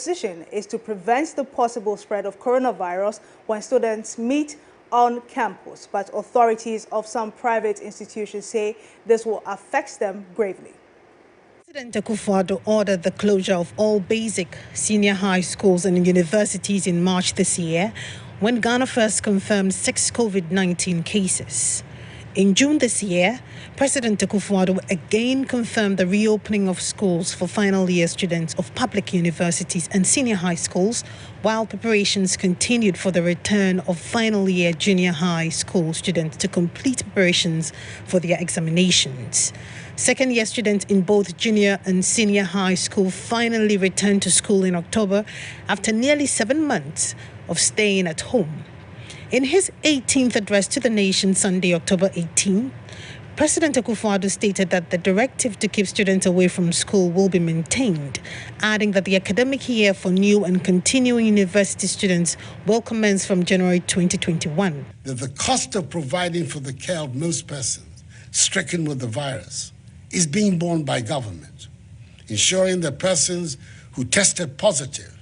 decision is to prevent the possible spread of coronavirus when students meet on campus, but authorities of some private institutions say this will affect them gravely. President Akufo-Addo ordered the closure of all basic, senior high schools and universities in March this year, when Ghana first confirmed 6 COVID-19 cases. In June this year, President Akufo-Addo again confirmed the reopening of schools for final year students of public universities and senior high schools, while preparations continued for the return of final year junior high school students to complete preparations for their examinations. Second year students in both junior and senior high school finally returned to school in October after nearly 7 months of staying at home. In his 18th address to the nation Sunday, October 18, President Akufo-Addo stated that the directive to keep students away from school will be maintained, adding that the academic year for new and continuing university students will commence from January 2021. That the cost of providing for the care of most persons stricken with the virus is being borne by government, ensuring that persons who tested positive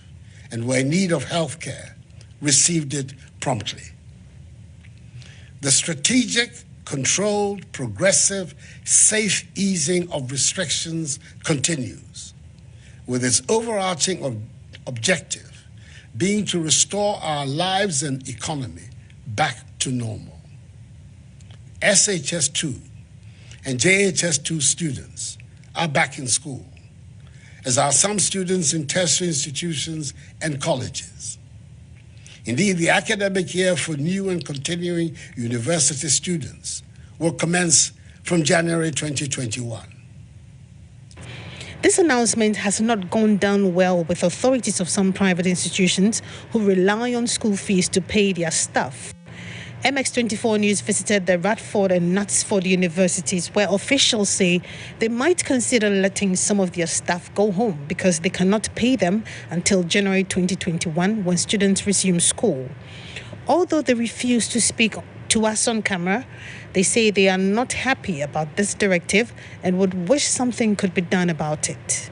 and were in need of health care received it promptly. The strategic, controlled, progressive, safe easing of restrictions continues, with its overarching objective being to restore our lives and economy back to normal. SHS2 and JHS2 students are back in school, as are some students in tertiary institutions and colleges. Indeed, the academic year for new and continuing university students will commence from January 2021. This announcement has not gone down well with authorities of some private institutions who rely on school fees to pay their staff. MX24 News visited the Radford and Knutsford universities, where officials say they might consider letting some of their staff go home because they cannot pay them until January 2021 when students resume school. Although they refuse to speak to us on camera, they say they are not happy about this directive and would wish something could be done about it.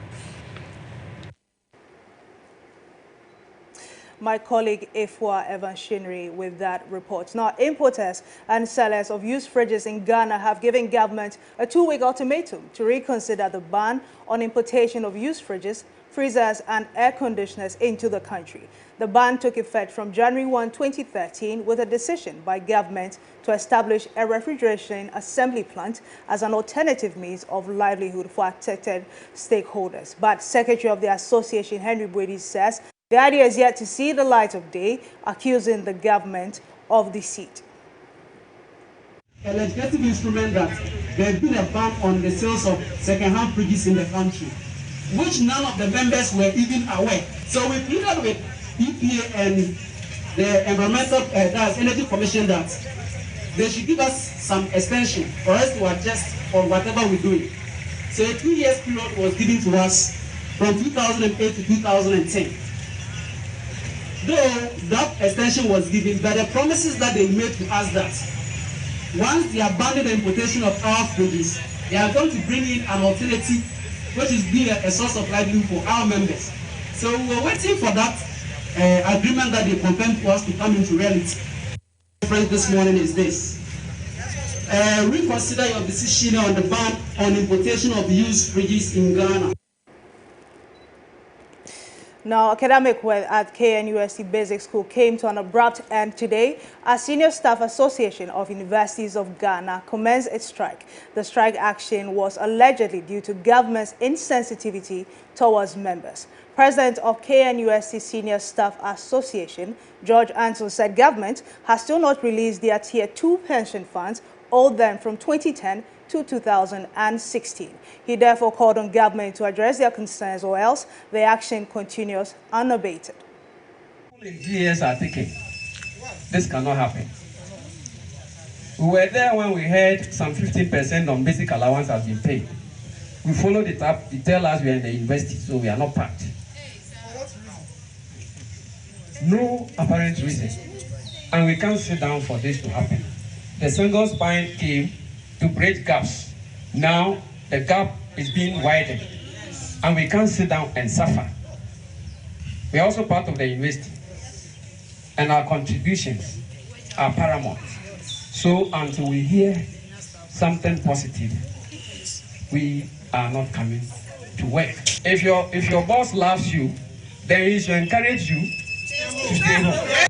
My colleague Efua Evan Shinri with that report. Now, importers and sellers of used fridges in Ghana have given government a 2-week ultimatum to reconsider the ban on importation of used fridges, freezers and air conditioners into the country. The ban took effect from January 1, 2013 with a decision by government to establish a refrigeration assembly plant as an alternative means of livelihood for affected stakeholders. But Secretary of the Association, Henry Brady, says the idea is yet to see the light of day, accusing the government of deceit. A legislative instrument that there has been a ban on the sales of second-hand fridges in the country, which none of the members were even aware. So we pleaded with EPA and the Environmental Energy Commission that they should give us some extension for us to adjust on whatever we're doing. So a 2-year period was given to us from 2008 to 2010. Though that extension was given, but the promises that they made to us that once they abandon the importation of our fridges, they are going to bring in an alternative, which is being a source of livelihood for our members. So we were waiting for that agreement that they confirmed to us to come into reality. The difference this morning is this. Reconsider your decision on the ban on importation of used fridges in Ghana. Now, academic work at KNUST Basic School came to an abrupt end today as Senior Staff Association of Universities of Ghana commenced its strike. The strike action was allegedly due to government's insensitivity towards members. President of KNUST Senior Staff Association, George Anton, said government has still not released their Tier 2 pension funds owed them from 2010 to 2016. He therefore called on government to address their concerns, or else the action continues unabated. Only 3 years are ticking. This cannot happen. We were there when we heard some 15% on basic allowance has been paid. We followed it up. They tell us we are in the university, so we are not part. No apparent reason. And we can't sit down for this to happen. The single spine came to bridge gaps. Now the gap is being widened and we can't sit down and suffer. We are also part of the university, and our contributions are paramount. So until we hear something positive, we are not coming to work. If your boss loves you, then he should encourage you to stay home.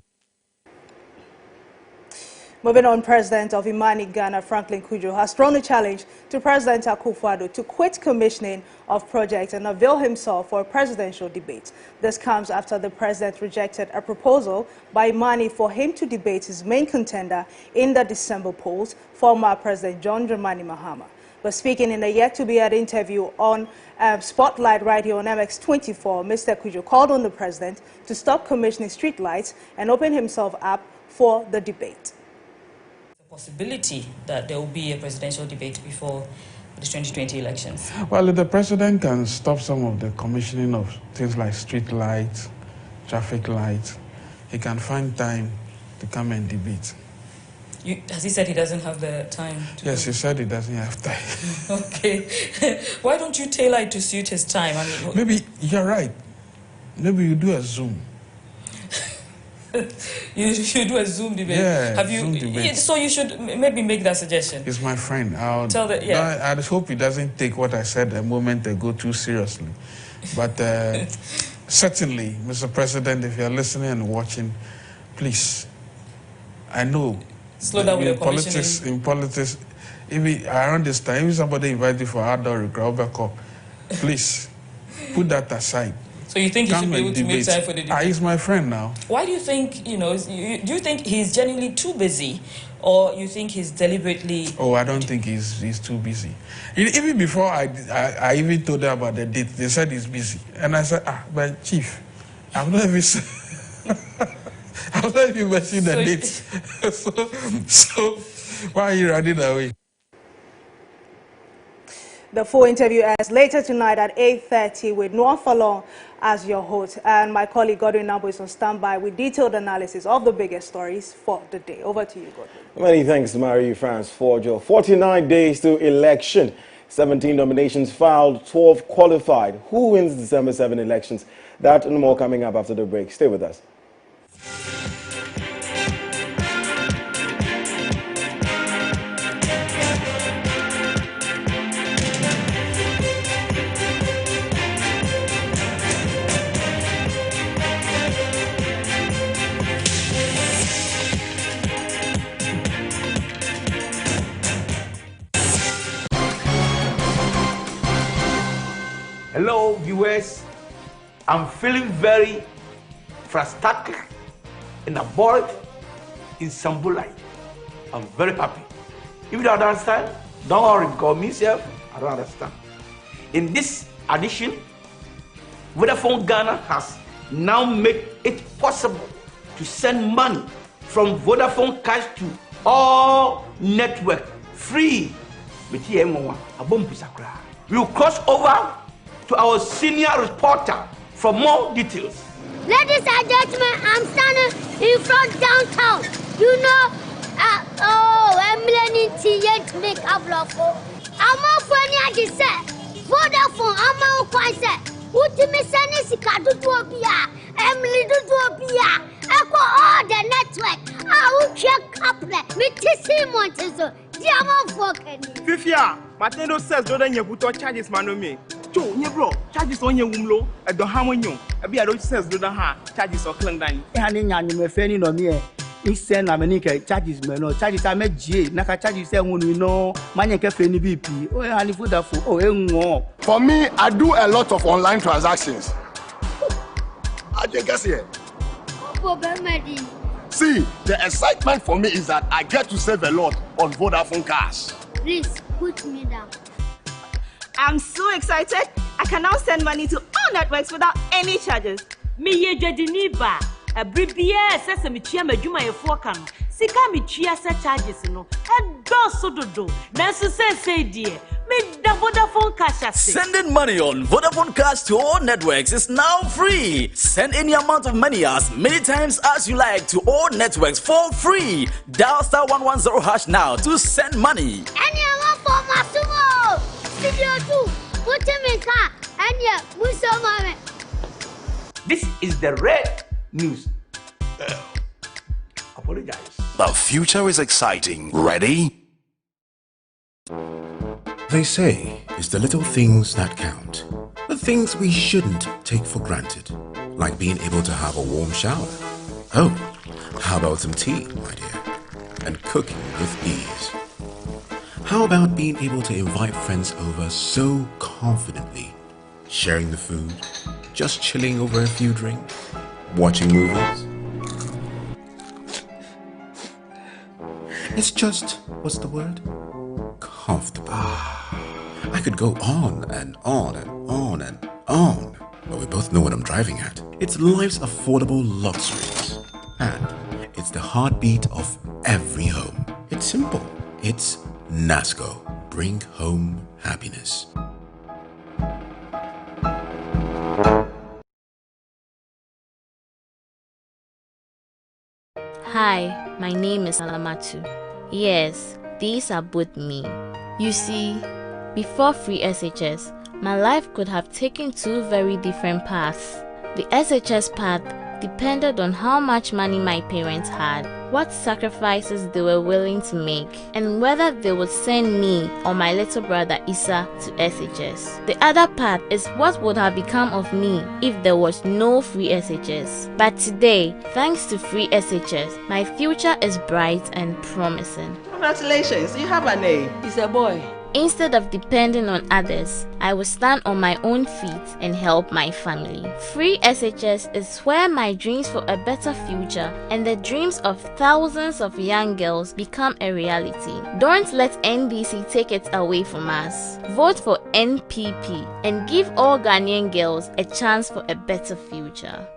Moving on, President of Imani Ghana, Franklin Cudjoe, has thrown a challenge to President Akufo-Addo to quit commissioning of projects and avail himself for a presidential debate. This comes after the president rejected a proposal by Imani for him to debate his main contender in the December polls, former President John Dramani Mahama. But speaking in a yet-to-be-aired interview on Spotlight right here on MX24, Mr. Cudjoe called on the president to stop commissioning streetlights and open himself up for the debate. Possibility that there will be a presidential debate before the 2020 elections? Well, the president can stop some of the commissioning of things like street lights, traffic lights. He can find time to come and debate. Has he said he doesn't have the time? Yes, he said he doesn't have time. Okay. Why don't you tailor it to suit his time? Maybe you're right. Maybe you do a Zoom. You should do a Zoom debate. Yeah, Zoom debate. So you should maybe make that suggestion. He's my friend. Tell that. Yeah. I hope he doesn't take what I said a moment ago too seriously. But certainly, Mr. President, if you're listening and watching, please, I know. Slow down with the commissioning. In politics, even around this time, if somebody invites you for outdoor call, please put that aside. So you think he should be able to make time for the debate? He's my friend now. Why do you think, do you think he's genuinely too busy, or you think he's deliberately... Oh, I don't think he's too busy. Even before I even told them about the date, they said he's busy. And I said, but Chief, I've not even mentioned the date. so why are you running away? The full interview ends later tonight at 8:30 with Noah Falon as your host. And my colleague Godwin Nabo is on standby with detailed analysis of the biggest stories for the day. Over to you, Godwin. Many thanks, Marie-France Forjo. 49 days to election. 17 nominations filed, 12 qualified. Who wins December 7 elections? That and more coming up after the break. Stay with us. Hello viewers, I'm feeling very frustrated and bored in Sambulai. I'm very happy. If you don't understand, don't worry, because myself, I don't understand. In this addition, Vodafone Ghana has now made it possible to send money from Vodafone Cash to all network free. We will cross over to our senior reporter for more details. Ladies and gentlemen, I'm standing in front downtown. You know, I'm learning to make a vlog. I'm not funny at the set. Vodafone, I'm not quite set. Ultimate Sanisika to Topia, Emily to Topia, Echo all the network. I will check up there. Me Tissi Montezo, Diamond Falcon. Fifia, Matendo says, don't you put on charges, Manome. Joe, you bro, charges on your womb low, at the Hamon, a beer says, do the heart, charges or Clendan. Handing and you may fend on me. Send America charges, man, no charges. I met J. Naka charges, when we know, Mania Cafe BP. Oh, I live with that for me, I do a lot of online transactions. I guess here. See, the excitement for me is that I get to save a lot on Vodafone Cash. Please put me down. I'm so excited. I can now send money to all networks without any charges. Me ye Jediniba. A bribia says a michia majuma ye forecam. Sika michia set charges no. And do do. Nancy says say dear. Me the Vodafone Cash. Sending money on Vodafone Cash to all networks is now free. Send any amount of money as many times as you like to all networks for free. Dial *110# now to send money. Any amount for Masumo. Video 2. Put him in car. And yeah, we so mama. This is the red news. Apologize. The future is exciting. Ready? They say it's the little things that count. The things we shouldn't take for granted. Like being able to have a warm shower. Oh, how about some tea, my dear? And cooking with ease. How about being able to invite friends over so confidently? Sharing the food, just chilling over a few drinks, watching movies. It's just, what's the word? Comfortable. I could go on and on and on and on, but we both know what I'm driving at. It's life's affordable luxuries, and it's the heartbeat of every home. It's simple. It's NASCO. Bring home happiness. Hi, my name is Alamatu. Yes, these are both me. You see, before free SHS, my life could have taken two very different paths. The SHS path depended on how much money my parents had, what sacrifices they were willing to make, and whether they would send me or my little brother Issa to SHS. The other part is what would have become of me if there was no free SHS. But today, thanks to free SHS, my future is bright and promising. Congratulations, you have a name. He's a boy. Instead of depending on others, I will stand on my own feet and help my family. Free SHS is where my dreams for a better future and the dreams of thousands of young girls become a reality. Don't let NDC take it away from us. Vote for NPP and give all Ghanaian girls a chance for a better future.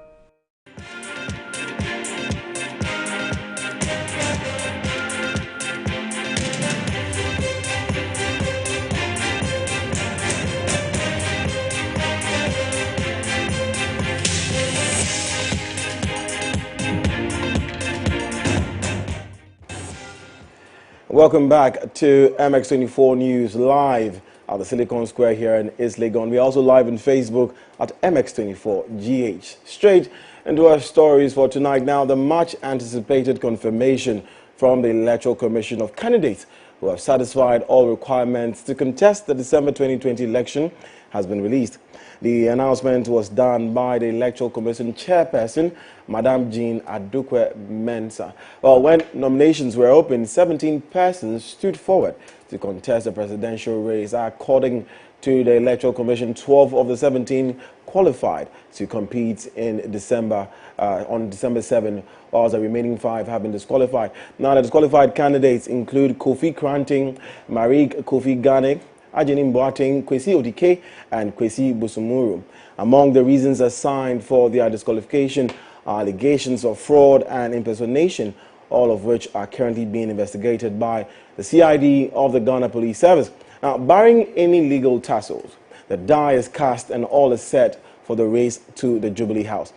Welcome back to MX24 News live at the Silicon Square here in East Legon. We're also live on Facebook at MX24GH. Straight into our stories for tonight. Now, the much anticipated confirmation from the Electoral Commission of candidates who have satisfied all requirements to contest the December 2020 election has been released. The announcement was done by the Electoral Commission chairperson, Madam Jean Adukwe Mensah. Well, when nominations were opened, 17 persons stood forward to contest the presidential race. According to the Electoral Commission, 12 of the 17 qualified to compete in December, on December 7, while the remaining 5 have been disqualified. Now, the disqualified candidates include Kofi Kranting, Marik Kofi Gane, Ajenim Boateng, Kwesi Odike, and Kwesi Busumuru. Among the reasons assigned for their disqualification are allegations of fraud and impersonation, all of which are currently being investigated by the CID of the Ghana Police Service. Now, barring any legal tussles, the die is cast and all is set for the race to the Jubilee House.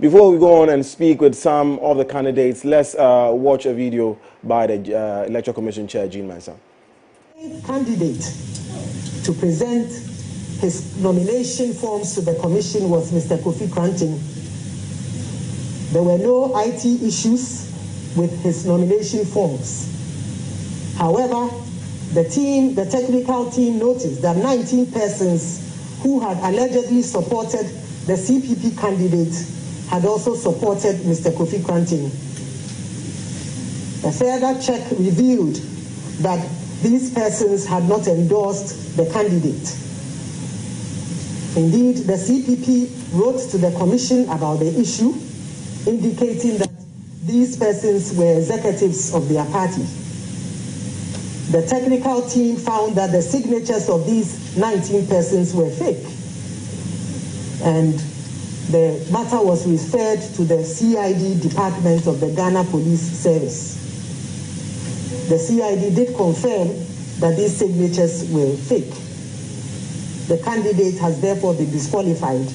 Before we go on and speak with some of the candidates, let's watch a video by the Electoral Commission Chair, Jean Mensah. Candidate to present his nomination forms to the commission was Mr. Kofi Kranting. There were no IT issues with his nomination forms. However, the technical team noticed that 19 persons who had allegedly supported the CPP candidate had also supported Mr. Kofi Kranting. A further check revealed that these persons had not endorsed the candidate. Indeed, the CPP wrote to the commission about the issue, indicating that these persons were executives of their party. The technical team found that the signatures of these 19 persons were fake, and the matter was referred to the CID department of the Ghana Police Service. The CID did confirm that these signatures were fake. The candidate has therefore been disqualified,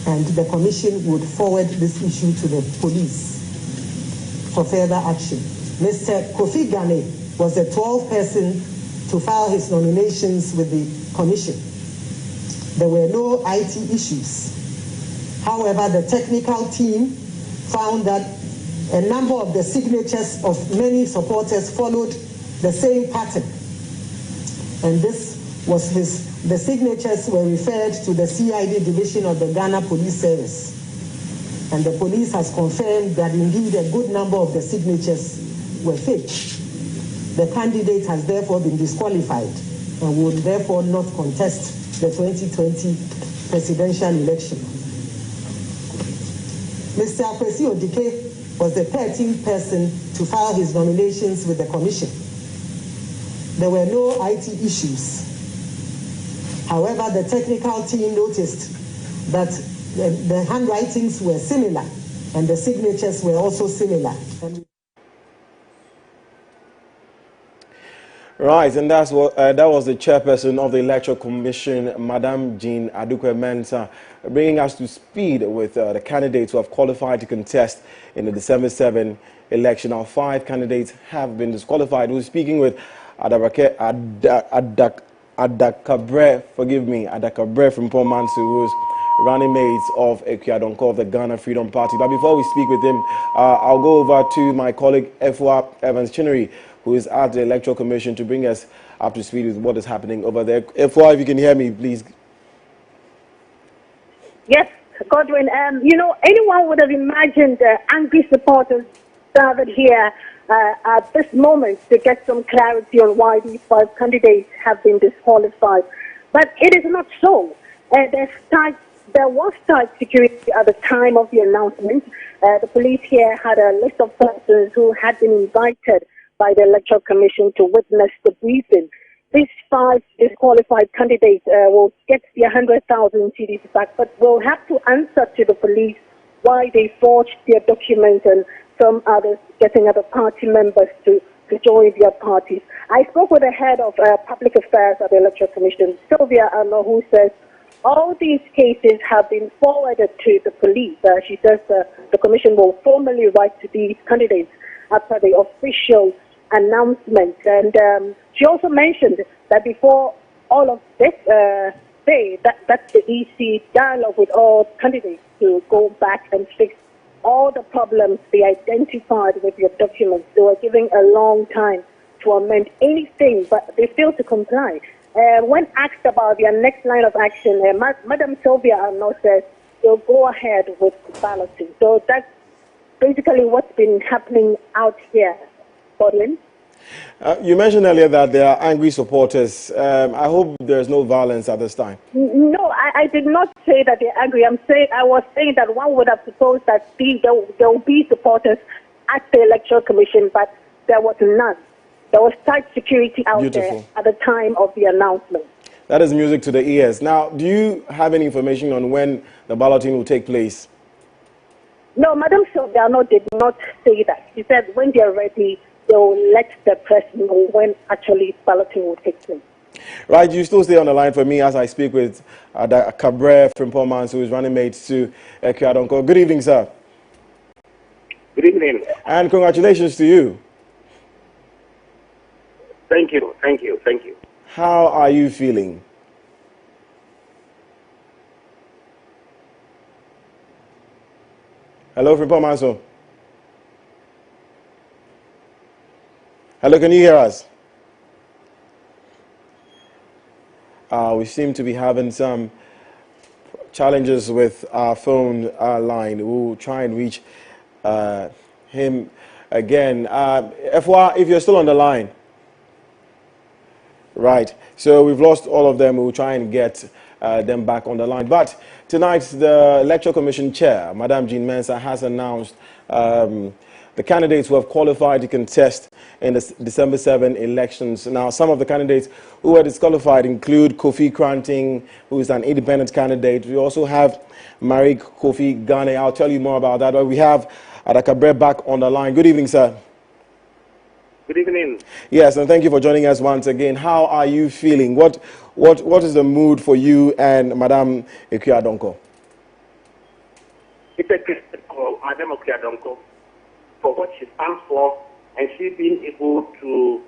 and the commission would forward this issue to the police for further action. Mr. Kofi Gane was the 12th person to file his nominations with the commission. There were no IT issues. However, the technical team found that a number of the signatures of many supporters followed the same pattern. And this was the signatures were referred to the CID division of the Ghana Police Service. And the police has confirmed that indeed a good number of the signatures were fake. The candidate has therefore been disqualified and will therefore not contest the 2020 presidential election. Mr. Akwesi Odike was the 13th person to file his nominations with the commission. There were no IT issues. However, the technical team noticed that the handwritings were similar and the signatures were also similar. Right, and that was the chairperson of the Electoral Commission, Madam Jean Adukwe-Mensah, bringing us to speed with the candidates who have qualified to contest in the December 7 election. Now, 5 candidates have been disqualified. We're speaking with Adakabre from Pomansu, who's running mates of Ekuyadonko of the Ghana Freedom Party. But before we speak with him, I'll go over to my colleague Efua Evans-Chinnery, who is at the Electoral Commission, to bring us up to speed with what is happening over there. Efua, if you can hear me, please. Yes, Godwin. Anyone would have imagined angry supporters gathered here at this moment to get some clarity on why these 5 candidates have been disqualified. But it is not so. There was tight security at the time of the announcement. The police here had a list of persons who had been invited by the Electoral Commission to witness the briefing. These 5 disqualified candidates will get the 100,000 cedis back, but will have to answer to the police why they forged their documents and some others getting other party members to join their parties. I spoke with the head of public affairs at the Electoral Commission, Sylvia Arno, who says all these cases have been forwarded to the police. She says the commission will formally write to these candidates after the official announcement. And she also mentioned that before all of this, that's the EC dialogue with all candidates to go back and fix all the problems they identified with your documents. They were giving a long time to amend anything, but they failed to comply. When asked about their next line of action, Madam Sylvia Arno says they'll go ahead with balloting. So that's basically what's been happening out here. Godwin? You mentioned earlier that there are angry supporters. I hope there's no violence at this time. No, I did not say that they're angry. I was saying that one would have supposed that there will be supporters at the Electoral Commission, but there was none. There was tight security out there at the time of the announcement. That is music to the ears. Now, do you have any information on when the balloting will take place? No, Madam Sylvia did not say that. She said when they are ready, they will let the press know when actually balloting will take place. Right, you still stay on the line for me as I speak with Cabre from Pomans, who is running mates to Ekuyadonko. Good evening, sir. Good evening. And congratulations to you. Thank you, thank you, thank you. How are you feeling? Hello, from Pomanso. Hello, can you hear us? We seem to be having some challenges with our phone line. We'll try and reach him again. Efwa, if you're still on the line. Right. So we've lost all of them. We'll try and get them back on the line. But tonight, the Electoral Commission Chair, Madam Jean Mensah, has announced the candidates who have qualified to contest in the December 7 elections. Now, some of the candidates who were disqualified include Kofi Kranting, who is an independent candidate. We also have Marie Kofi Gane. I'll tell you more about that. But we have Adakabre back on the line. Good evening, sir. Good evening. Yes, and thank you for joining us once again. How are you feeling? What is the mood for you and Madame Ekuyadonko? It's a credit for Madame Ekuyadonko for what she stands for, and she being able to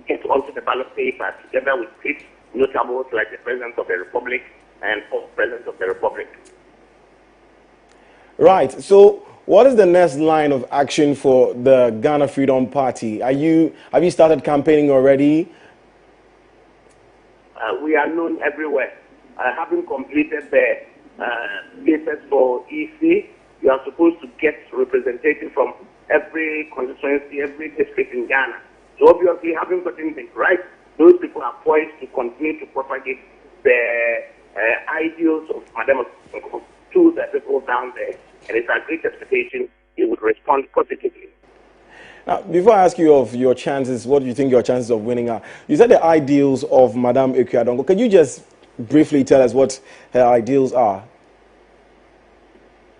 get onto the ballot paper together with great notables like the President of the Republic and President of the Republic. Right. So, what is the next line of action for the Ghana Freedom Party? Have you started campaigning already? We are known everywhere. Having completed the papers for EC, you are supposed to get representation from every constituency, every district in Ghana. So obviously, having gotten this right, those people are poised to continue to propagate the ideals of Madam to the people down there. And it's our great expectation he would respond positively. Now, before I ask you of your chances, what do you think your chances of winning are? You said the ideals of Madam Ekuadongo. Can you just briefly tell us what her ideals are?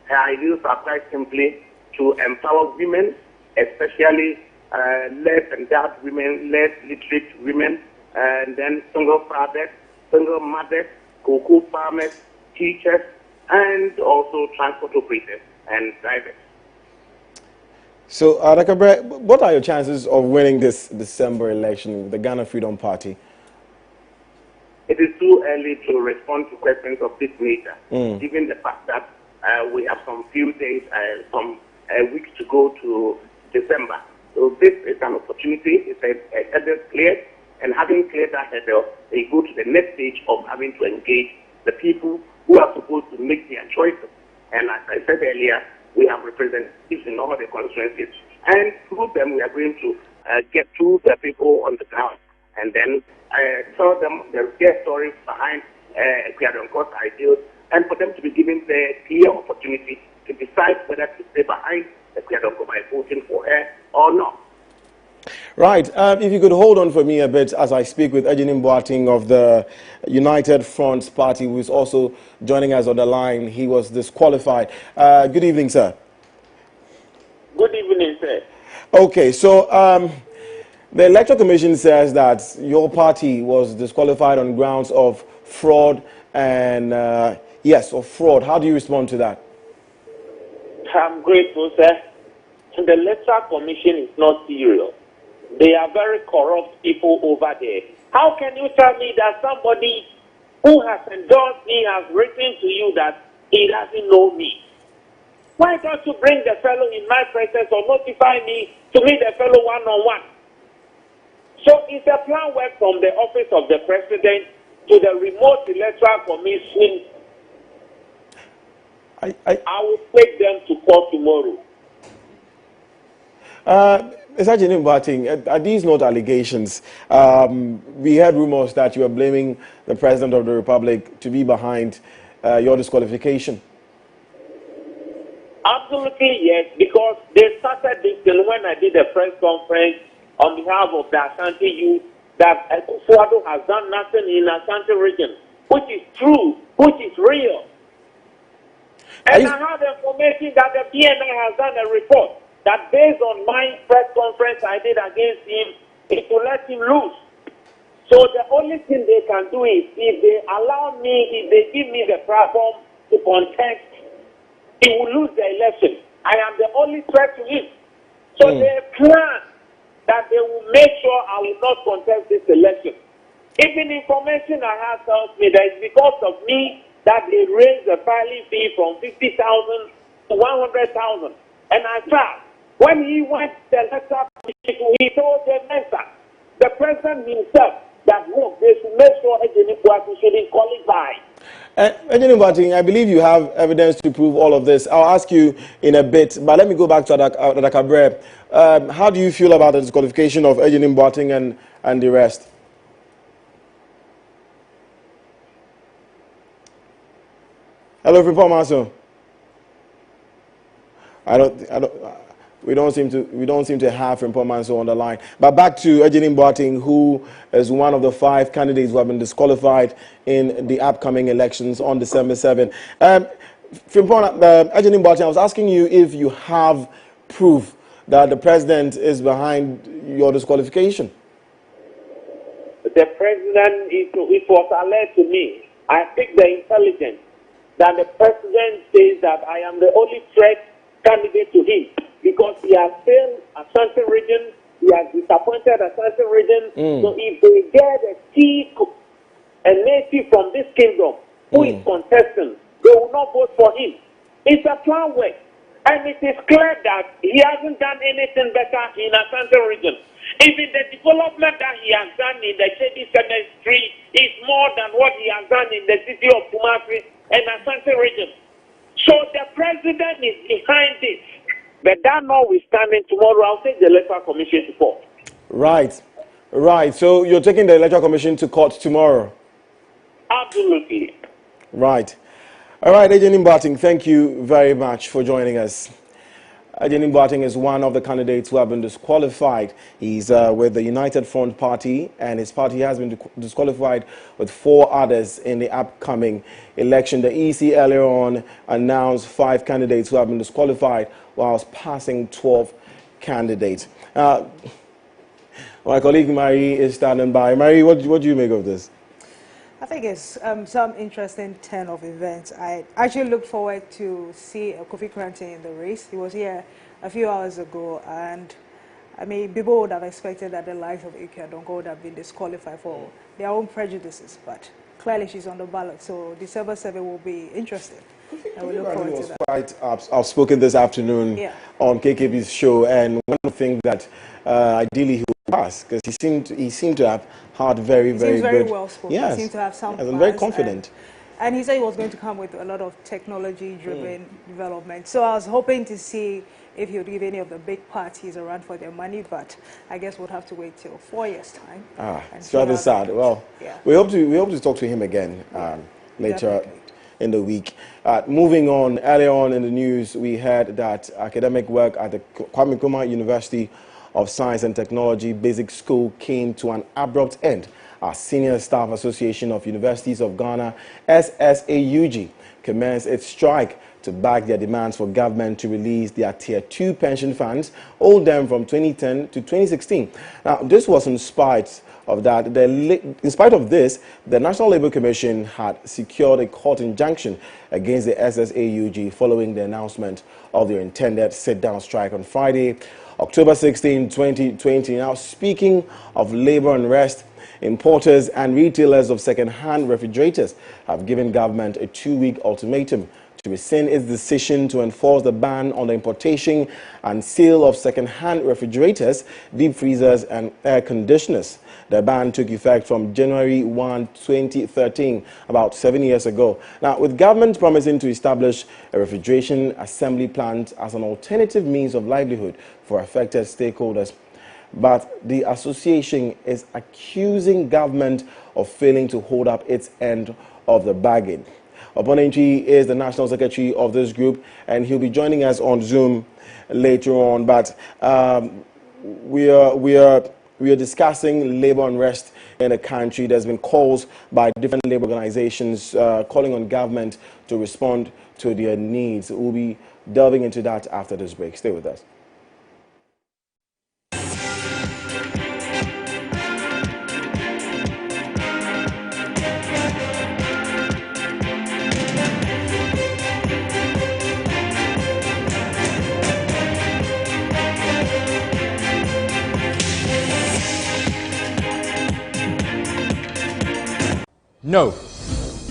Her ideals are quite simply to empower women, especially less endowed women, less literate women, and then single fathers, single mothers, cocoa farmers, teachers, and also transport operators and drivers. So, Adakabre, what are your chances of winning this December election with the Ghana Freedom Party? It is too early to respond to questions of this nature, given the fact that we have some few days, some weeks to go to December. So this is an opportunity. It's a hurdle cleared, and having cleared that hurdle, they go to the next stage of having to engage the people who are supposed to make their choices. And as I said earlier, we have representatives in all the constituencies, and through them we are going to get to the people on the ground, and then tell them their stories behind Ekuadongo's ideals, and for them to be given the clear opportunity to decide whether to stay behind Ekuadongo by voting for her or not. Right. If you could hold on for me a bit as I speak with Ejenim Boateng of the United Front Party, who is also joining us on the line. He was disqualified. Good evening, sir. Good evening, sir. Okay, so the Electoral Commission says that your party was disqualified on grounds of fraud and, of fraud. How do you respond to that? I'm grateful, sir. The Electoral Commission is not serious. They are very corrupt people over there. How can you tell me that somebody who has endorsed me has written to you that he doesn't know me? Why don't you bring the fellow in my presence or notify me to meet the fellow one-on-one? So it's a plan work from the office of the president to the remote Electoral Commission. I will take them to court tomorrow. Mr. Ejenim Boateng, are these not allegations? We heard rumors that you are blaming the President of the Republic to be behind your disqualification. Absolutely, yes, because they started this when I did a press conference on behalf of the Ashanti youth that Ekufuado has done nothing in the Ashanti region, which is true, which is real. And I have information that the BNI has done a report that based on my press conference I did against him, is to let him loose. So the only thing they can do is, if they allow me, if they give me the platform to contest, he will lose the election. I am the only threat to him. So they plan that they will make sure I will not contest this election. Even information I have tells me that it's because of me that they raised the filing fee from 50,000 to 100,000. And I tried. When he went to the letter, he told the minister, the president himself, that look, they should make sure Ejenim Boateng shouldn't qualify. Ejenim Boateng, I believe you have evidence to prove all of this. I'll ask you in a bit, but let me go back to Adakabre. How do you feel about the disqualification of Ejenim Boateng and the rest? Hello, Frimpong Maso. We don't seem to have Frimpong Maso on the line. But back to Ejenim Boateng, who is one of the 5 candidates who have been disqualified in the upcoming elections on December 7. Frimpong, Ejenim Boateng, I was asking you if you have proof that the president is behind your disqualification. The president, it was alert to me. I picked the intelligence that the president says that I am the only threat candidate to him because he has failed Ashanti region, he has disappointed Ashanti region. So if they get a native from this kingdom who is contesting, they will not vote for him. It's a plan work. And it is clear that he hasn't done anything better in Asante region. Even the development that he has done in the Chedi Cemetery is more than what he has done in the city of Kumasi and Asante region. So the president is behind this. But that notwithstanding, tomorrow I'll take the Electoral Commission to court. Right. Right. So you're taking the Electoral Commission to court tomorrow? Absolutely. Right. All right, Ejenim Boateng, thank you very much for joining us. Ejenim Boateng is one of the candidates who have been disqualified. He's with the United Front Party, and his party has been disqualified with 4 others in the upcoming election. The EC earlier on announced 5 candidates who have been disqualified, whilst passing 12 candidates. My colleague Marie is standing by. Marie, what do you make of this? I think it's some interesting turn of events. I actually look forward to see Kofi Krante in the race. He was here a few hours ago, and I mean, people would have expected that the likes of Ike Adongo would have been disqualified for their own prejudices, but clearly she's on the ballot, so December 7 will be interesting. And we look forward to that. Quite outspoken this afternoon on KKB's show, and one of the things that ideally he would pass, because he seemed to have had very good. Well spoken. Yes, he seemed to have some plans, and very confident. And he said he was going to come with a lot of technology-driven development. So I was hoping to see if he would give any of the big parties a run for their money, but I guess we'll have to wait till 4 years' time. It's rather sad. Well, we hope to talk to him again later in the week. Moving on, earlier on in the news, we heard that academic work at the Kwame Nkrumah University of Science and Technology Basic School came to an abrupt end as Senior Staff Association of Universities of Ghana, SSAUG, commenced its strike to back their demands for government to release their Tier 2 pension funds owed them from 2010 to 2016. Now, this was in spite of that. In spite of this, the National Labour Commission had secured a court injunction against the SSAUG following the announcement of their intended sit-down strike on Friday, October 16, 2020. Now, speaking of labour unrest, importers and retailers of second-hand refrigerators have given government a 2-week ultimatum to rescind its decision to enforce the ban on the importation and sale of second-hand refrigerators, deep freezers and air conditioners. The ban took effect from January 1, 2013, about 7 years ago. Now, with government promising to establish a refrigeration assembly plant as an alternative means of livelihood for affected stakeholders, but the association is accusing government of failing to hold up its end of the bargain. Oponenchi is the national secretary of this group, and he'll be joining us on Zoom later on. But we are discussing labor unrest in the country. There's been calls by different labor organizations calling on government to respond to their needs. We'll be delving into that after this break. Stay with us. No,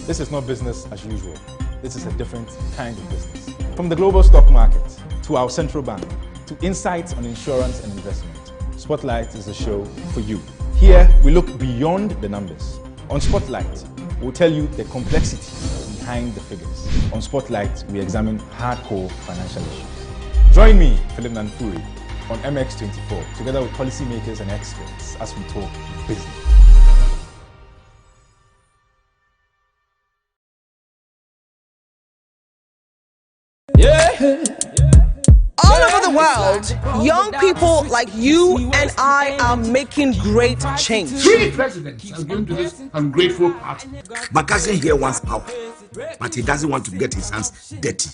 this is not business as usual. This is a different kind of business. From the global stock market to our central bank to insights on insurance and investment, Spotlight is a show for you. Here, we look beyond the numbers. On Spotlight, we'll tell you the complexity behind the figures. On Spotlight, we examine hardcore financial issues. Join me, Philip Nanfuri, on MX24, together with policymakers and experts as we talk business. All over the world, young people like you and I are making great change. 3 presidents have been to this ungrateful party. My cousin here wants power, but he doesn't want to get his hands dirty.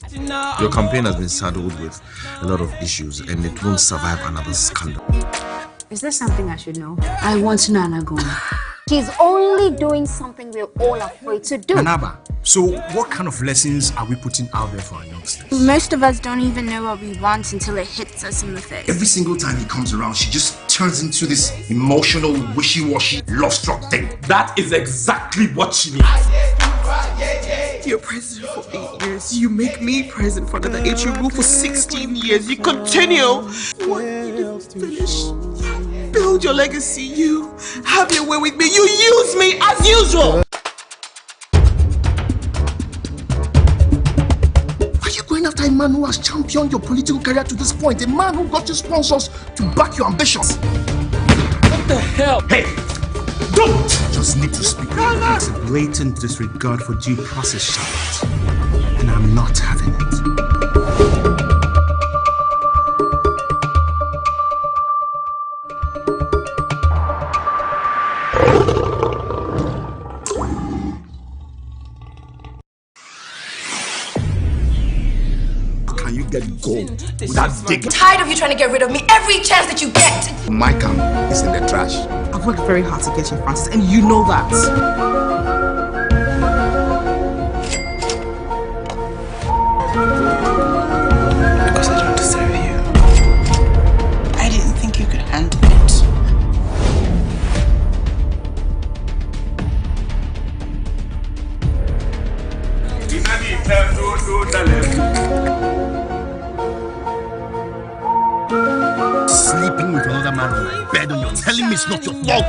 Your campaign has been saddled with a lot of issues, and it won't survive another scandal. Is there something I should know? I want to know Anagona. He's only doing something we're all afraid to do. Manaba, so what kind of lessons are we putting out there for our youngsters? Most of us don't even know what we want until it hits us in the face. Every single time he comes around, she just turns into this emotional, wishy-washy, love-struck thing. That is exactly what she needs. You're president for 8 years. You make me president for another 8. You rule for 16 years. You continue. What you didn't finish. Build your legacy. You have your way with me. You use me as usual. Why are you going after a man who has championed your political career to this point? A man who got you sponsors to back your ambitions. What the hell? Hey! Don't! Just need to speak. It's a blatant disregard for due process, Charlotte. And I'm not having it. Can you get gold without digging? Tired of you trying to get rid of me every chance that you get. My camp is in the trash. I've worked very hard to get you, Francis, and you know that. Because I don't deserve you. I didn't think you could handle it. Sleeping with another man on my bed and you're telling me it's not your fault.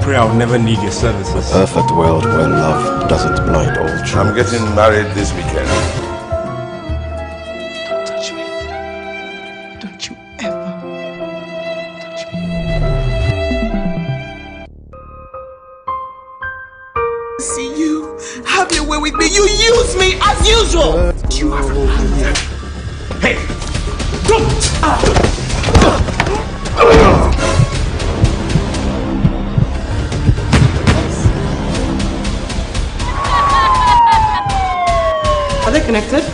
Pray I'll never need your services. A perfect world where love doesn't blind all truth. I'm getting married this weekend. Don't touch me. Don't you ever touch me. See you have your way with me. You use me as usual. You have a plan. Hey, don't! Are they connected?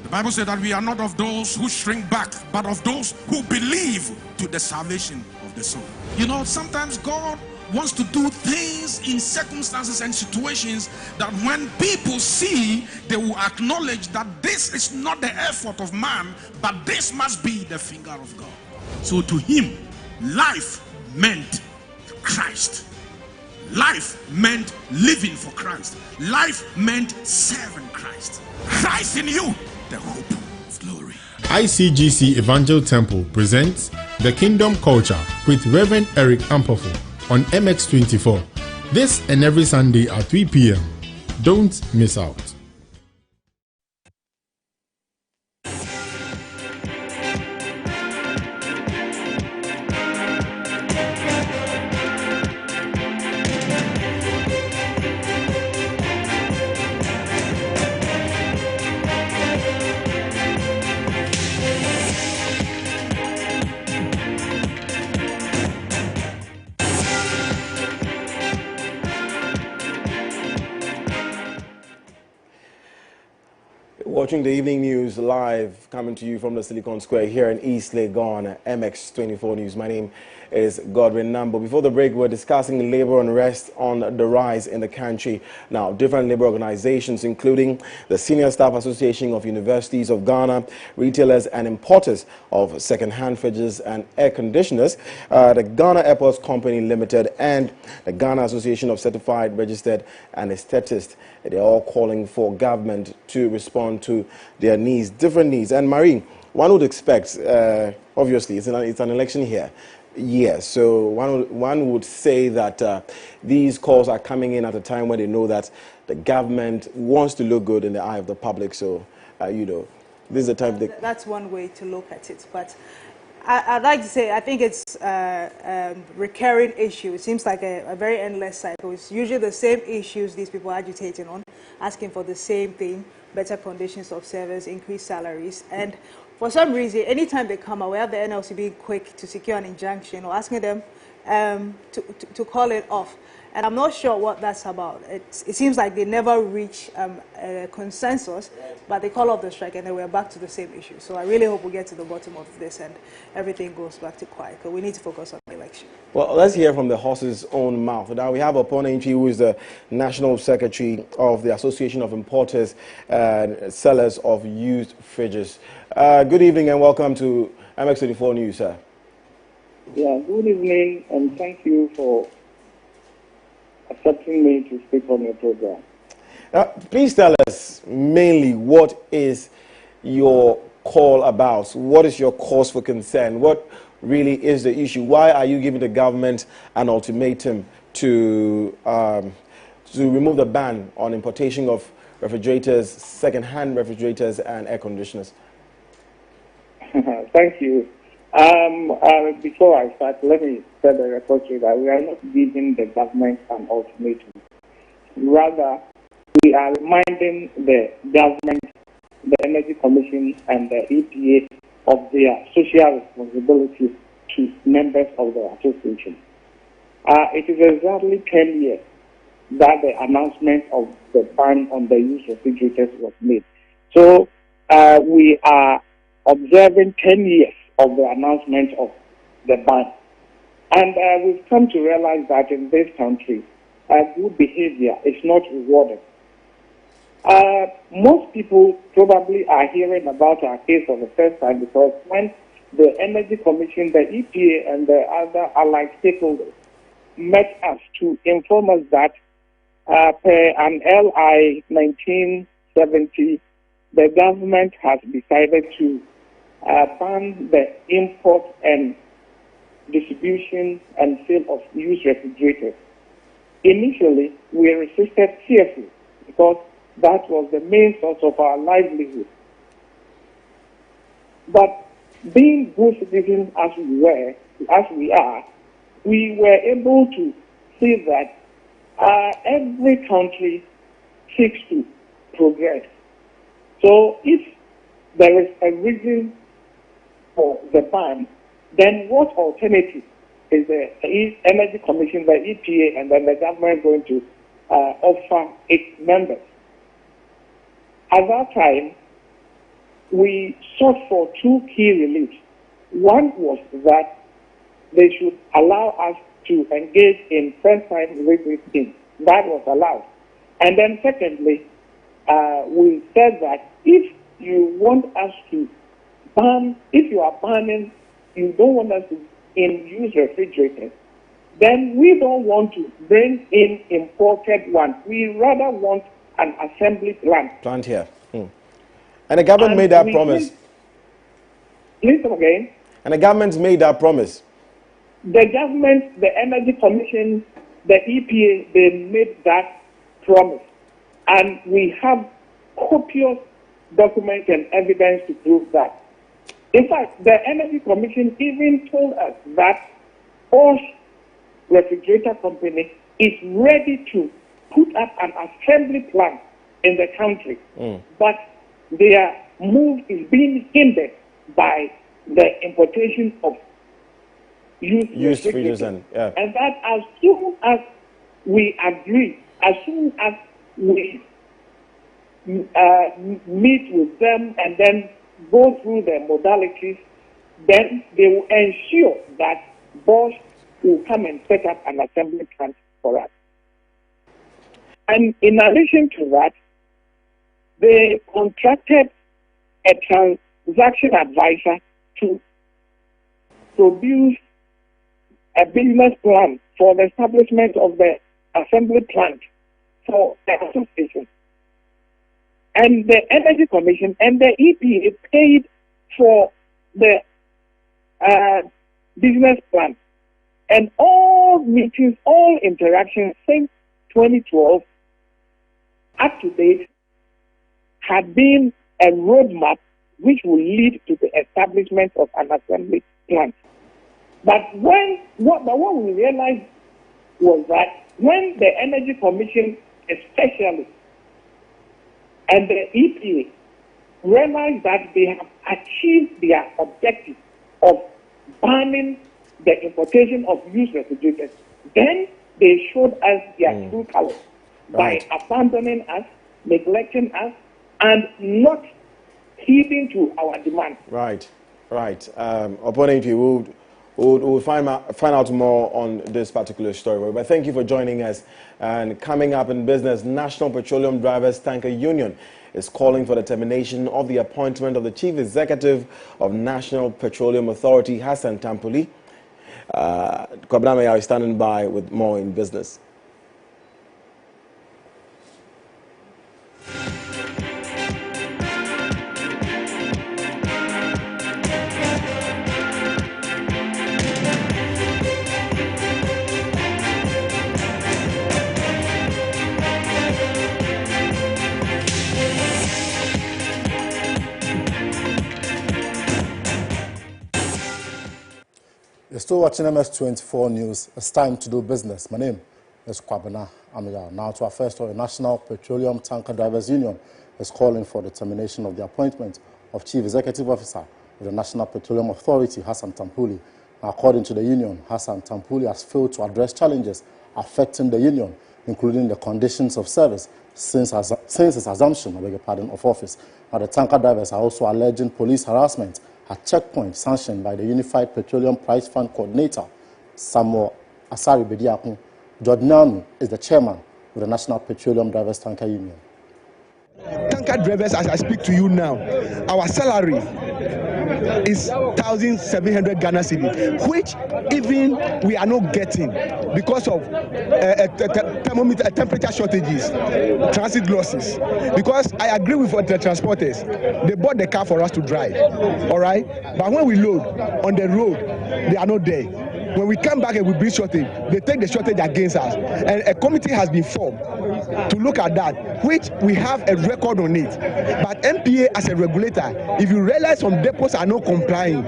The Bible said that we are not of those who shrink back, but of those who believe to the salvation of the soul. You know, sometimes God wants to do things in circumstances and situations that when people see, they will acknowledge that this is not the effort of man, but this must be the finger of God. So to him, life meant Christ. Life meant living for Christ. Life meant serving Christ. Christ in you, the hope of glory. ICGC Evangel Temple presents The Kingdom Culture with Reverend Eric Ampofo on MX24. This and every Sunday at 3 p.m. Don't miss out. Watching the evening news live, coming to you from the Silicon Square here in East Legon, MX24 News. My name is Godwin Nambo. Before the break, we're discussing labor unrest on the rise in the country. Now, different labor organizations, including the Senior Staff Association of Universities of Ghana, retailers and importers of second-hand fridges and air conditioners, the Ghana Airports Company Limited, and the Ghana Association of Certified Registered Anesthetists. They're all calling for government to respond to their needs, different needs. And Marie, one would expect, obviously, it's an election here. Yes, so one would say that these calls are coming in at a time when they know that the government wants to look good in the eye of the public. So, you know, this is the time. That's one way to look at it. But I'd like to say I think it's a recurring issue. It seems like a very endless cycle. It's usually the same issues these people are agitating on, asking for the same thing, better conditions of service, increased salaries. And for some reason, anytime they come out, we have the NLC being quick to secure an injunction or asking them to call it off. And I'm not sure what that's about. It seems like they never reach a consensus, but they call off the strike and then we're back to the same issue. So I really hope we get to the bottom of this and everything goes back to quiet, because we need to focus on the election. Well, let's hear from the horse's own mouth. Now we have Opponent, who is the National Secretary of the Association of Importers and Sellers of Used Fridges. Good evening and welcome to MX24 News, sir. Yeah, good evening and thank you for accepting me to speak on your program. Please tell us mainly what is your call about? What is your cause for concern? What really is the issue? Why are you giving the government an ultimatum to remove the ban on importation of refrigerators, second-hand refrigerators and air conditioners? Thank you. Before I start, let me set the record straight that we are not giving the government an ultimatum. Rather, we are reminding the government, the Energy Commission and the EPA of their social responsibilities to members of the association. It is exactly 10 years that the announcement of the ban on the use of refrigerators was made. So we are observing 10 years of the announcement of the ban. And we've come to realize that in this country, good behavior is not rewarded. Most people probably are hearing about our case for the first time because when the Energy Commission, the EPA, and the other allied stakeholders met us to inform us that per an LI 1970, the government has decided to ban the import and distribution and sale of used refrigerators. Initially, we resisted fiercely because that was the main source of our livelihood. But being good citizens as we are, we were able to see that every country seeks to progress. So if there is a reason for the ban, then what alternative is the Energy Commission, the EPA, and then the government going to offer its members? At that time, we sought for two key reliefs. One was that they should allow us to engage in first-time retrofitting. That was allowed. And then secondly, we said that if you want us to ban, if you are banning, you don't want us to use refrigerators, then we don't want to bring in imported ones. We rather want an assembly plant. Plant here. And the government made that promise. Listen again. And the government made that promise. The government, the Energy Commission, the EPA, they made that promise. And we have copious documents and evidence to prove that. In fact, the Energy Commission even told us that Bosch Refrigerator Company is ready to put up an assembly plant in the country. But their move is being hindered by the importation of used refrigerators. And that as soon as we agree, as soon as we meet with them and then go through the modalities, then they will ensure that Bosch will come and set up an assembly plant for us. And in addition to that, they contracted a transaction advisor to produce a business plan for the establishment of the assembly plant for the association. And the Energy Commission and the EPA paid for the business plan. And all meetings, all interactions since 2012 up to date had been a roadmap which will lead to the establishment of an assembly plant. But what we realized was that when the Energy Commission especially and the EPA realized that they have achieved their objective of banning the importation of used refrigerators, then they showed us their true colors by abandoning us, neglecting us, and not heeding to our demand. Right. Opponent, we will We'll find out more on this particular story. But thank you for joining us. And coming up in business, National Petroleum Drivers Tanker Union is calling for the termination of the appointment of the Chief Executive of National Petroleum Authority, Hassan Tampuli. Kwabena is standing by with more in business. You're still watching MX24 News. It's time to do business. My name is Kwabena Amiga. Now to our first story. National Petroleum Tanker Drivers Union is calling for the termination of the appointment of Chief Executive Officer of the National Petroleum Authority, Hassan Tampuli. Now, according to the union, Hassan Tampuli has failed to address challenges affecting the union, including the conditions of service since its assumption of office. Now, the tanker drivers are also alleging police harassment at checkpoint sanctioned by the Unified Petroleum Price Fund Coordinator, Samuel Asari Bediakun. Jodnanu is the chairman of the National Petroleum Drivers Tanker Union. Tanker drivers, as I speak to you now, our salary is 1,700 Ghana cedi, which even we are not getting because of temperature shortages, transit losses. Because I agree with the transporters, they bought the car for us to drive, all right? But when we load on the road, they are not there. When we come back and we bring shortage, they take the shortage against us. And a committee has been formed to look at that, which we have a record on it. But MPA as a regulator, if you realize some depots are not complying,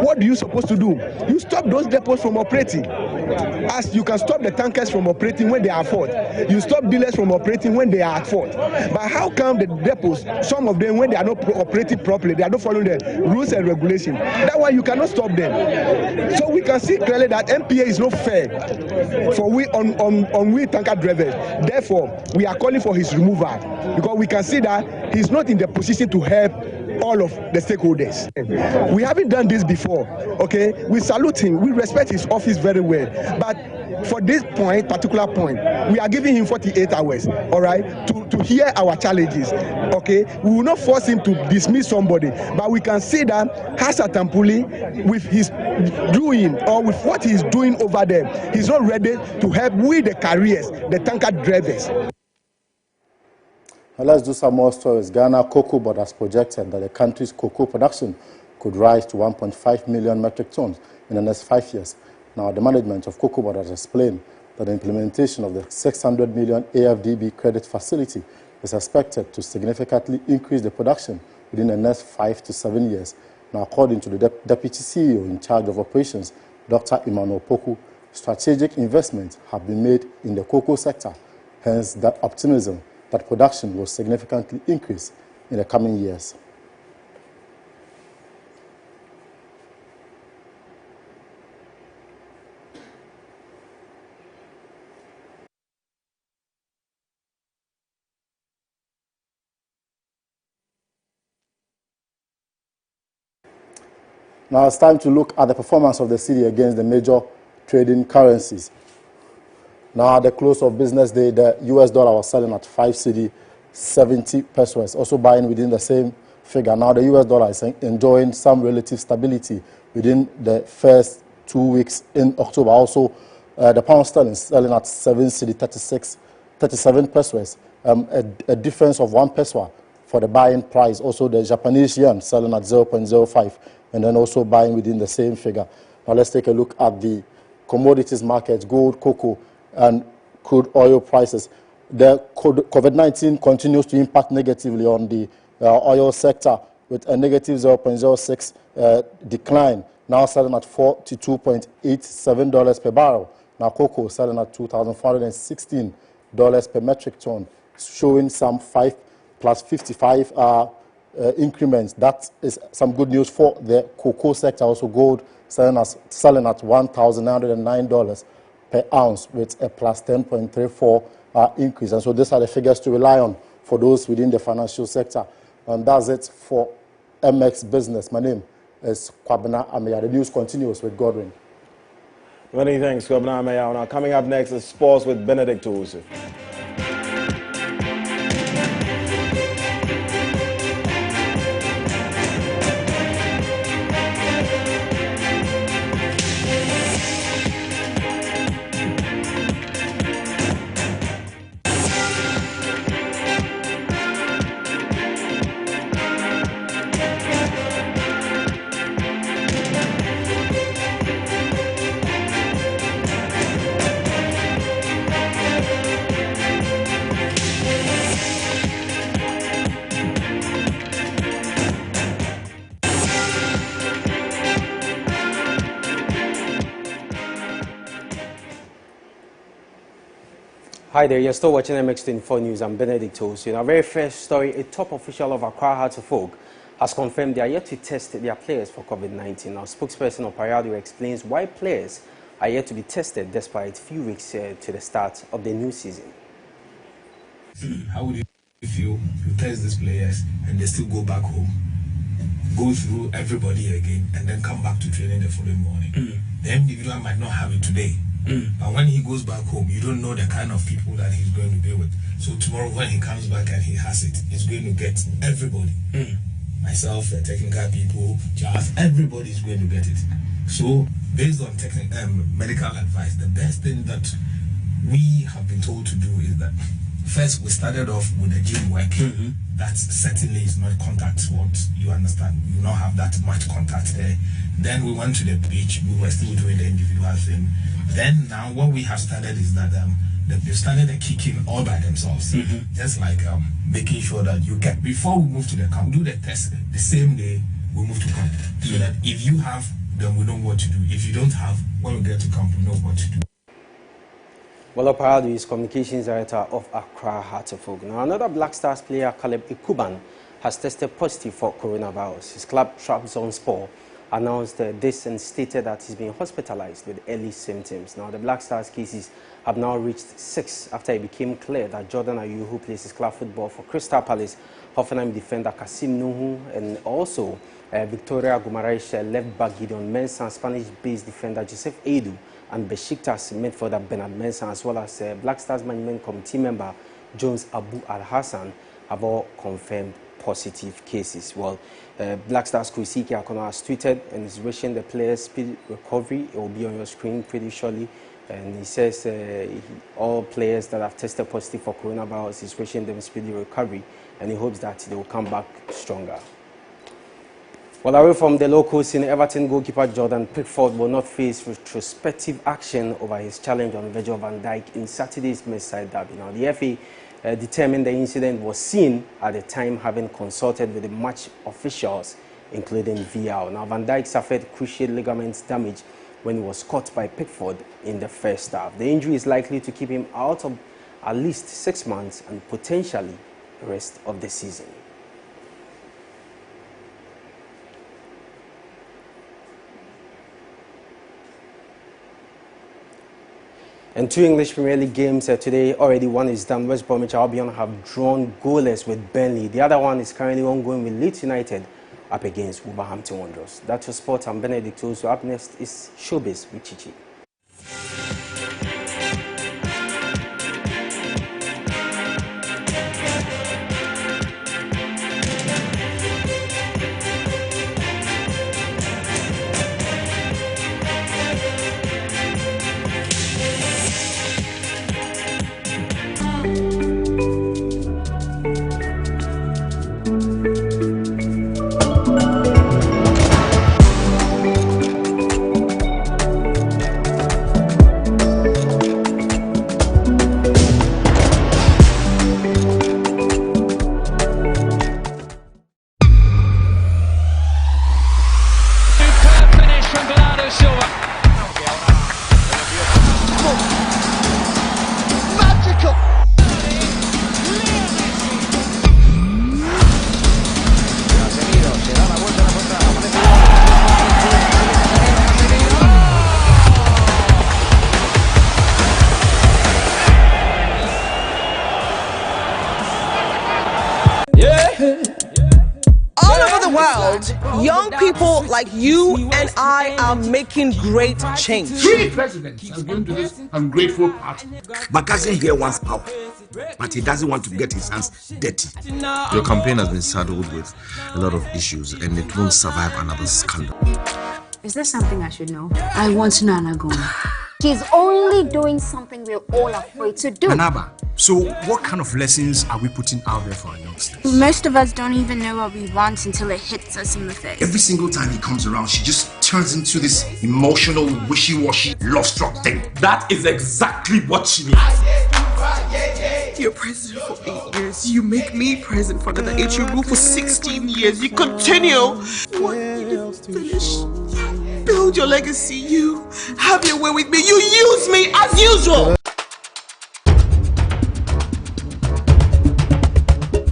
what do you supposed to do? You stop those depots from operating. As you can stop the tankers from operating when they are at fault. You stop dealers from operating when they are at fault. But how come the depots, some of them, when they are not operating properly, they are not following the rules and regulations? That's why you cannot stop them. So we can see clearly that MPA is not fair for we on we tanker drivers. Therefore, we are calling for his removal because we can see that he's not in the position to help all of the stakeholders. We haven't done this before, okay? We salute him, we respect his office very well, but for this particular point, we are giving him 48 hours, all right, to hear our challenges, okay? We will not force him to dismiss somebody, but we can see that Hassan Tampuli, with his doing or with what he's doing over there, he's not ready to help with the carriers, the tanker drivers. Now let's do some more stories. Ghana Cocoa Board has projected that the country's cocoa production could rise to 1.5 million metric tons in the next 5 years. Now, the management of Cocoa Board has explained that the implementation of the 600 million AFDB credit facility is expected to significantly increase the production within the next 5 to 7 years. Now, according to the Deputy CEO in charge of operations, Dr. Emmanuel Poku, strategic investments have been made in the cocoa sector, hence that optimism that production will significantly increase in the coming years. Now it's time to look at the performance of the cedi against the major trading currencies. Now, at the close of business day, the US dollar was selling at 5 cedi 70 pesos, also buying within the same figure. Now, the US dollar is enjoying some relative stability within the first 2 weeks in October. Also, the pound sterling is selling at 7 cedi 37 pesos, a difference of 1 peso for the buying price. Also, the Japanese yen selling at 0.05, and then also buying within the same figure. Now, let's take a look at the commodities markets, gold, cocoa, and crude oil prices. The COVID-19 continues to impact negatively on the oil sector with a negative 0.06 decline, now selling at $42.87 per barrel. Now cocoa selling at $2,416 per metric ton, showing some 5 plus 55 increments. That is some good news for the cocoa sector. Also gold selling at $1,909 per ounce with a plus 10.34 increase. And so these are the figures to rely on for those within the financial sector. And that's it for MX Business. My name is Kwabena Amiya. The news continues with Godwin. Many thanks, Governor Ameya. Now, coming up next is sports with Benedict Owusu. Hi there, you're still watching MX24 News. I'm Benedict Owusu. In our very first story, a top official of Accra Hearts of Oak has confirmed they are yet to test their players for COVID-19. Our spokesperson of Paradio explains why players are yet to be tested despite few weeks to the start of the new season. How would you feel you test these players and they still go back home, go through everybody again, and then come back to training the following morning? The individual might not have it today. But when he goes back home, you don't know the kind of people that he's going to be with. So tomorrow when he comes back and he has it, he's going to get everybody. Myself, the technical people, just everybody's going to get it. So based on medical advice, the best thing that we have been told to do is that first we started off with the gym work. That certainly is not contact sport. You understand? You don't have that much contact there. Then we went to the beach. We were still doing the individual thing. Then now what we have started is that they started kicking all by themselves. Just like making sure that you get, before we move to the camp, do the test the same day we move to camp. So that if you have, then we know what to do. If you don't have, when we get to camp, we know what to do. Well, Parado is communications director of Accra Hearts of Oak. Now, another Black Stars player, Caleb Ikuban, has tested positive for coronavirus. His club, Trabzonspor, announced this and stated that he's been hospitalized with early symptoms. Now, the Black Stars cases have now reached 6 after it became clear that Jordan Ayew, who plays his club football for Crystal Palace, Hoffenheim defender Kasim Nuhu, and also Victoria Gumarães left back Gideon Mensah, Spanish-based defender Joseph Edu, and Besiktas midfielder Bernard Mensah, as well as Black Stars Management Committee member Jones Abu Al-Hassan, have all confirmed positive cases. Well, Black Stars Kusiki Akono has tweeted and is wishing the players speedy recovery. It will be on your screen pretty shortly. And he says all players that have tested positive for coronavirus is wishing them speedy recovery, and he hopes that they will come back stronger. Well, away from the local scene, Everton goalkeeper Jordan Pickford will not face retrospective action over his challenge on Virgil van Dijk in Saturday's Merseyside derby. Now, the FA determined the incident was seen at the time, having consulted with the match officials, including VAR. Now, Van Dijk suffered cruciate ligament damage when he was caught by Pickford in the first half. The injury is likely to keep him out of at least 6 months and potentially the rest of the season. And 2 English Premier League games today, already one is done. West Bromwich Albion have drawn goalless with Burnley. The other one is currently ongoing with Leeds United up against Wolverhampton Wanderers. That's your sport. I'm Benedict Owusu. Up next is Showbiz with Chichi. world, young people like you and I are making great change. 3 presidents have been to this ungrateful party. Bakassi here wants power, but he doesn't want to get his hands dirty. Your campaign has been saddled with a lot of issues, and it won't survive another scandal. Is there something I should know? I want Nana gone. She's only doing something we're all afraid to do. Anaba, so what kind of lessons are we putting out there for our youngsters? Most of us don't even know what we want until it hits us in the face. Every single time he comes around, she just turns into this emotional, wishy-washy, love-struck thing. That is exactly what she needs. You're president for 8 years. You make me president for another 8. You rule for 16 years. You continue. What you to finish? Build your legacy. You have your way with me. You use me as usual.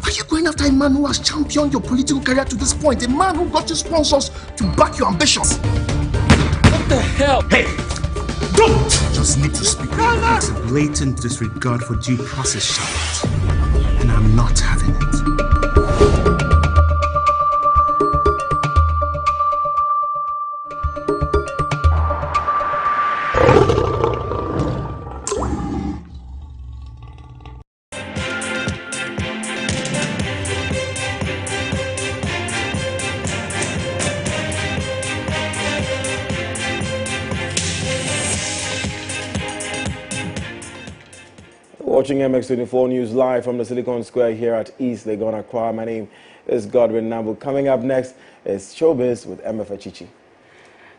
Why are you going after a man who has championed your political career to this point? A man who got you sponsors to back your ambitions. What the hell? Hey! Don't just need to speak. It's a blatant disregard for due process, Charlotte, and I'm not having it. Watching MX24 News live from the Silicon Square here at East Legon, Accra. My name is Godwin Nambu. Coming up next is Showbiz with MF Achichi.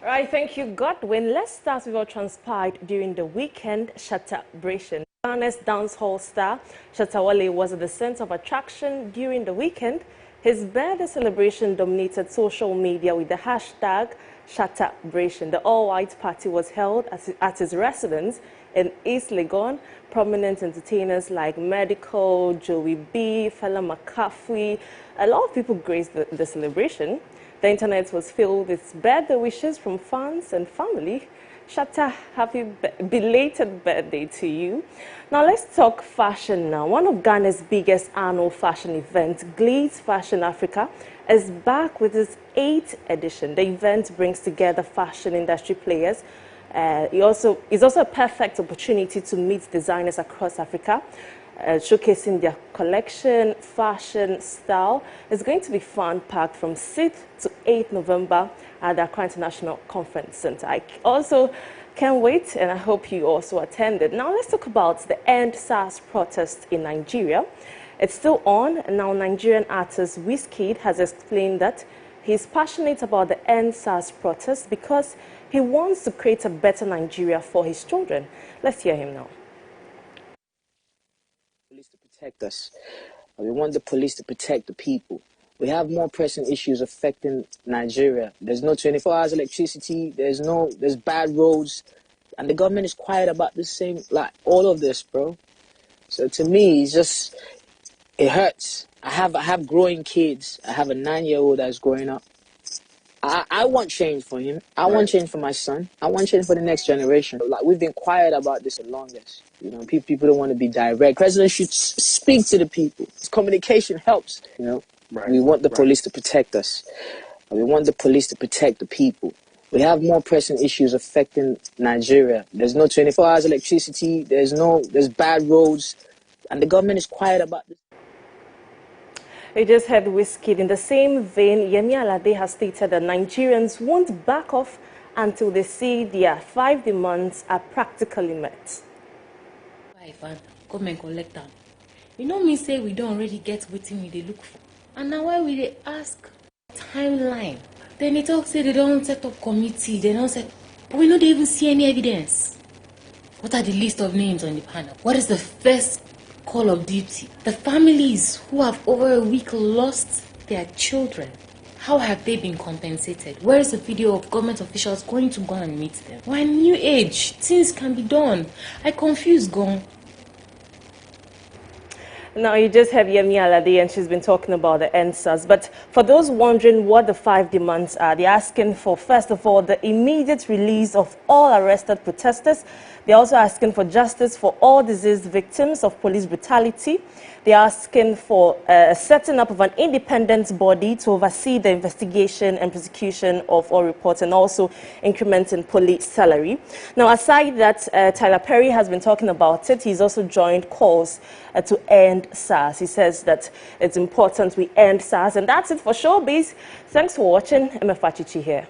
Right, thank you, Godwin. Let's start with what transpired during the weekend celebration. Ghana's dancehall star Shatta Wale was at the center of attraction during the weekend. His birthday celebration dominated social media with the hashtag Shattabration. The all-white party was held at his residence in East Legon. Prominent entertainers like Medical, Joey B, Fela McCaffrey, a lot of people graced the celebration. The internet was filled with birthday wishes from fans and family. Shatta, happy belated birthday to you. Now let's talk fashion now. One of Ghana's biggest annual fashion events, Glaze Fashion Africa, is back with its 8th edition. The event brings together fashion industry players. It's also a perfect opportunity to meet designers across Africa, showcasing their collection, fashion, style. It's going to be fun-packed from 6th to 8th November at the Accra International Conference Center. I also can't wait, and I hope you also attended. Now let's talk about the End SARS protest in Nigeria. It's still on, and now Nigerian artist Wizkid has explained that he's passionate about the End SARS protest because he wants to create a better Nigeria for his children. Let's hear him now. Police to protect us. We want the police to protect the people. We have more pressing issues affecting Nigeria. There's no 24 hours electricity. There's bad roads, and the government is quiet about this same, like all of this, bro. So to me, it's just, it hurts. I have growing kids. I have a 9-year-old that's growing up. I want change for him. I want change for my son. I want change for the next generation. Like, we've been quiet about this the longest. You know, people don't want to be direct. President should speak to the people. Communication helps. You know, we want the police to protect us. We want the police to protect the people. We have more pressing issues affecting Nigeria. There's no 24 hours electricity. There's bad roads, and the government is quiet about this. We just heard Wizkid. In the same vein, Yemi Alade has stated that Nigerians won't back off until they see their 5 demands are practically met. Come and collect them. You know me say we don't already get what we look for. And now why we they ask timeline? Then they talk say they don't set up committee, they don't set, but we don't even see any evidence. What are the list of names on the panel? What is the first call of duty? The families who have over a week lost their children, how have they been compensated? Where is the video of government officials going to go and meet them? We're in new age, things can be done. I confuse Gong. Now, you just have Yemi Alade, and she's been talking about the answers. But for those wondering what the 5 demands are, they're asking for, first of all, the immediate release of all arrested protesters. They're also asking for justice for all deceased victims of police brutality. They're asking for a setting up of an independent body to oversee the investigation and prosecution of all reports and also incrementing police salary. Now, aside that, Tyler Perry has been talking about it. He's also joined calls to end SARS. He says that it's important we end SARS. And that's it for Showbiz. Thanks for watching. MF24 here.